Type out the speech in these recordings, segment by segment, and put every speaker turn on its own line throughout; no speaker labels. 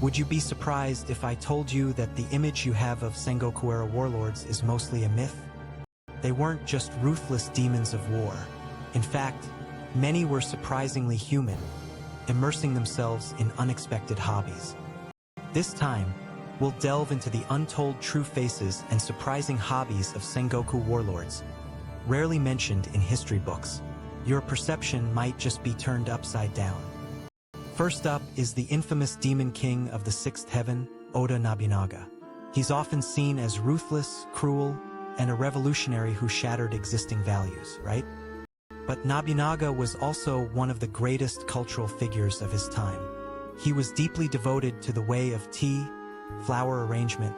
Would you be surprised if I told you that the image you have of Sengoku-era warlords is mostly a myth? They weren't just ruthless demons of war. In fact, many were surprisingly human, immersing themselves in unexpected hobbies. This time, we'll delve into the untold true faces and surprising hobbies of Sengoku warlords, rarely mentioned in history books. Your perception might just be turned upside down. First up is the infamous demon king of the Sixth Heaven, Oda Nobunaga. He's often seen as ruthless, cruel, and a revolutionary who shattered existing values, right? But Nobunaga was also one of the greatest cultural figures of his time. He was deeply devoted to the way of tea, flower arrangement,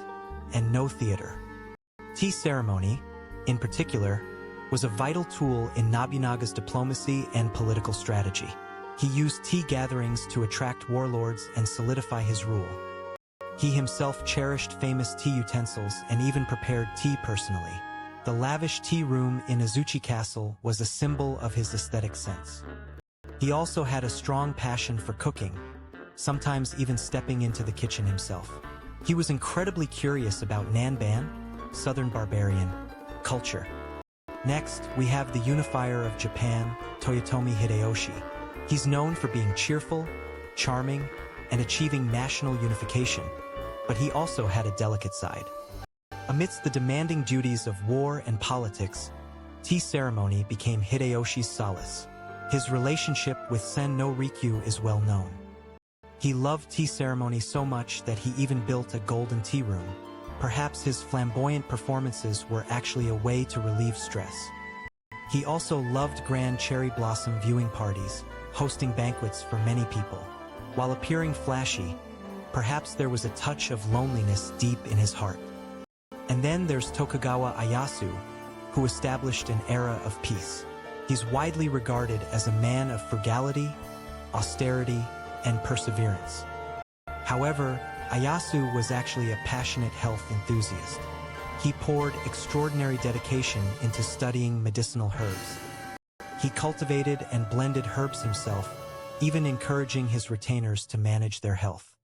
and no theater. Tea ceremony, in particular, was a vital tool in Nobunaga's diplomacy and political strategy. He used tea gatherings to attract warlords and solidify his rule. He himself cherished famous tea utensils and even prepared tea personally. The lavish tea room in Azuchi Castle was a symbol of his aesthetic sense. He also had a strong passion for cooking, sometimes even stepping into the kitchen himself. He was incredibly curious about Nanban, Southern barbarian, culture. Next, we have the unifier of Japan, Toyotomi Hideyoshi. He's known for being cheerful, charming, and achieving national unification, but he also had a delicate side. Amidst the demanding duties of war and politics, tea ceremony became Hideyoshi's solace. His relationship with Sen no Rikyu is well known. He loved tea ceremony so much that he even built a golden tea room. Perhaps his flamboyant performances were actually a way to relieve stress. He also loved grand cherry blossom viewing parties, hosting banquets for many people. While appearing flashy, perhaps there was a touch of loneliness deep in his heart. And then there's Tokugawa Ieyasu, who established an era of peace. He's widely regarded as a man of frugality, austerity, and perseverance. However, Ieyasu was actually a passionate health enthusiast. He poured extraordinary dedication into studying medicinal herbs. He cultivated and blended herbs himself, even encouraging his retainers to manage their health.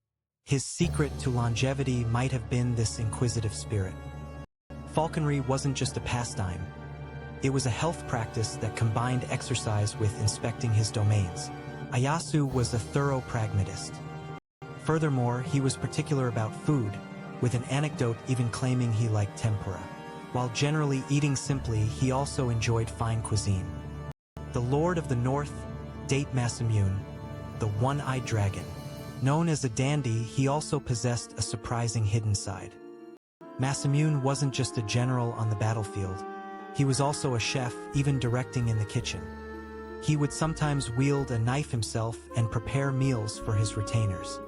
His secret to longevity might have been this inquisitive spirit. Falconry wasn't just a pastime. It was a health practice that combined exercise with inspecting his domains. Ieyasu was a thorough pragmatist. Furthermore, he was particular about food, with an anecdote even claiming he liked tempura. While generally eating simply, he also enjoyed fine cuisine. The Lord of the North, Date Masamune, the one-eyed dragon. Known as a dandy, he also possessed a surprising hidden side. Masamune wasn't just a general on the battlefield. He was also a chef, even directing in the kitchen. He would sometimes wield a knife himself and prepare meals for his retainers.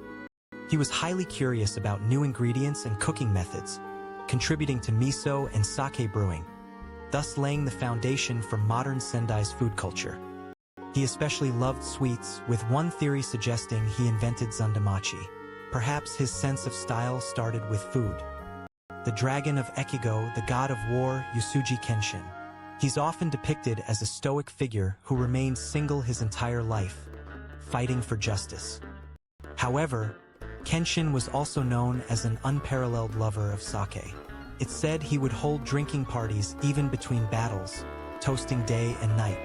He was highly curious about new ingredients and cooking methods, contributing to miso and sake brewing, thus laying the foundation for modern Sendai's food culture. He especially loved sweets, with one theory suggesting he invented zundamachi. Perhaps his sense of style started with food. The dragon of Ekigo, the god of war, Yusuji Kenshin. He's often depicted as a stoic figure who remained single his entire life, fighting for justice. However, Kenshin was also known as an unparalleled lover of sake. It's said he would hold drinking parties even between battles, toasting day and night.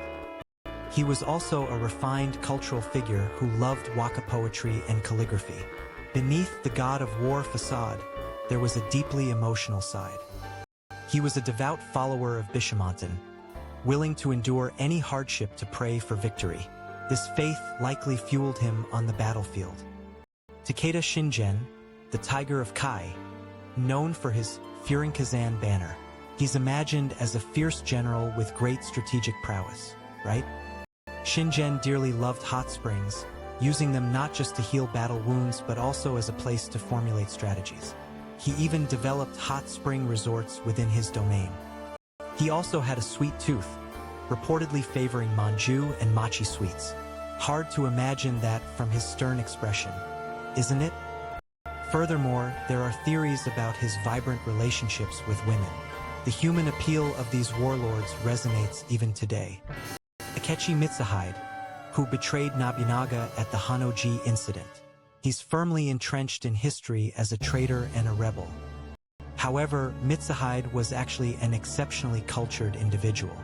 He was also a refined cultural figure who loved waka poetry and calligraphy. Beneath the god of war facade, there was a deeply emotional side. He was a devout follower of Bishamonten, willing to endure any hardship to pray for victory. This faith likely fueled him on the battlefield. Takeda Shingen, the Tiger of Kai, known for his Furinkazan banner. He's imagined as a fierce general with great strategic prowess, right? Shingen dearly loved hot springs, using them not just to heal battle wounds but also as a place to formulate strategies. He even developed hot spring resorts within his domain. He also had a sweet tooth, reportedly favoring manju and mochi sweets. Hard to imagine that from his stern expression, isn't it? Furthermore, there are theories about his vibrant relationships with women. The human appeal of these warlords resonates even today. Akechi Mitsuhid, who betrayed Nobunaga at the Hanoji incident. He's firmly entrenched in history as a traitor and a rebel. However, Mitsuhid was actually an exceptionally cultured individual.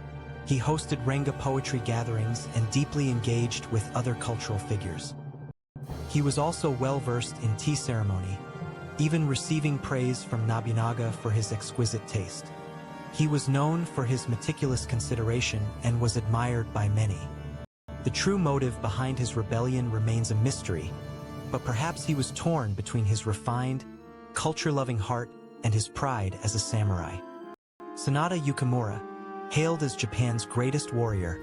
He hosted Renga poetry gatherings and deeply engaged with other cultural figures. He was also well-versed in tea ceremony, even receiving praise from Nobunaga for his exquisite taste. He was known for his meticulous consideration and was admired by many. The true motive behind his rebellion remains a mystery, but perhaps he was torn between his refined, culture-loving heart and his pride as a samurai. Sanada Yukimura, hailed as Japan's greatest warrior,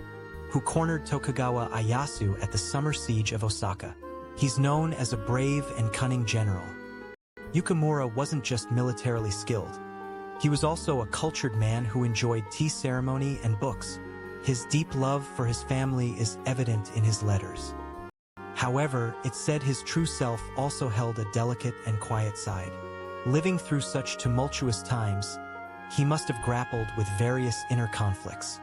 who cornered Tokugawa Ieyasu at the summer siege of Osaka. He's known as a brave and cunning general. Yukimura wasn't just militarily skilled. He was also a cultured man who enjoyed tea ceremony and books. His deep love for his family is evident in his letters. However, it's said his true self also held a delicate and quiet side. Living through such tumultuous times, he must have grappled with various inner conflicts.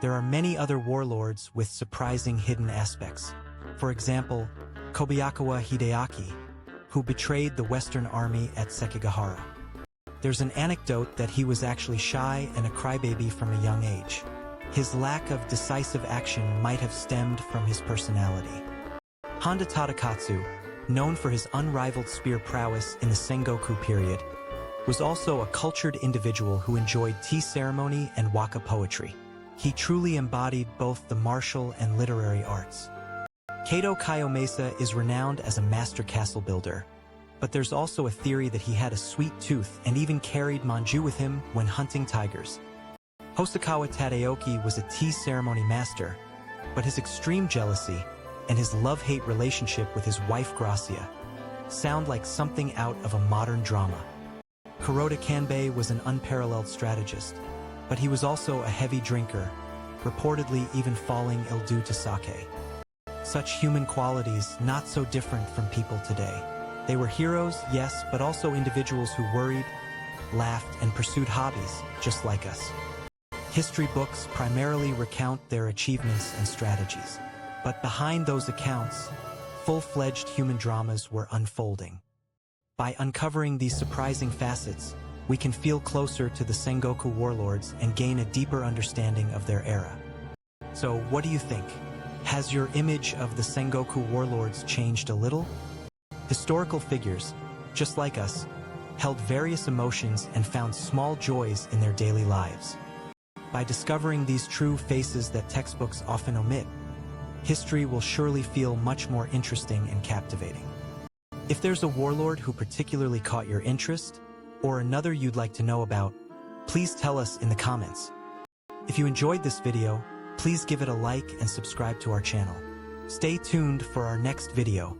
There are many other warlords with surprising hidden aspects. For example, Kobayakawa Hideaki, who betrayed the Western Army at Sekigahara. There's an anecdote that he was actually shy and a crybaby from a young age. His lack of decisive action might have stemmed from his personality. Honda Tadakatsu, known for his unrivaled spear prowess in the Sengoku period, was also a cultured individual who enjoyed tea ceremony and waka poetry. He truly embodied both the martial and literary arts. Kato Kiyomasa is renowned as a master castle builder, but there's also a theory that he had a sweet tooth and even carried manju with him when hunting tigers. Hosokawa Tadaok was a tea ceremony master, but his extreme jealousy and his love-hate relationship with his wife Gracia sound like something out of a modern drama. Kuroda Kanbei was an unparalleled strategist, but he was also a heavy drinker, reportedly even falling ill due to sake. Such human qualities not so different from people today. They were heroes, yes, but also individuals who worried, laughed, and pursued hobbies, just like us. History books primarily recount their achievements and strategies. But behind those accounts, full-fledged human dramas were unfolding. By uncovering these surprising facets, we can feel closer to the Sengoku warlords and gain a deeper understanding of their era. So, what do you think? Has your image of the Sengoku warlords changed a little? Historical figures, just like us, held various emotions and found small joys in their daily lives. By discovering these true faces that textbooks often omit, history will surely feel much more interesting and captivating. If there's a warlord who particularly caught your interest, or another you'd like to know about, please tell us in the comments. If you enjoyed this video, please give it a like and subscribe to our channel. Stay tuned for our next video.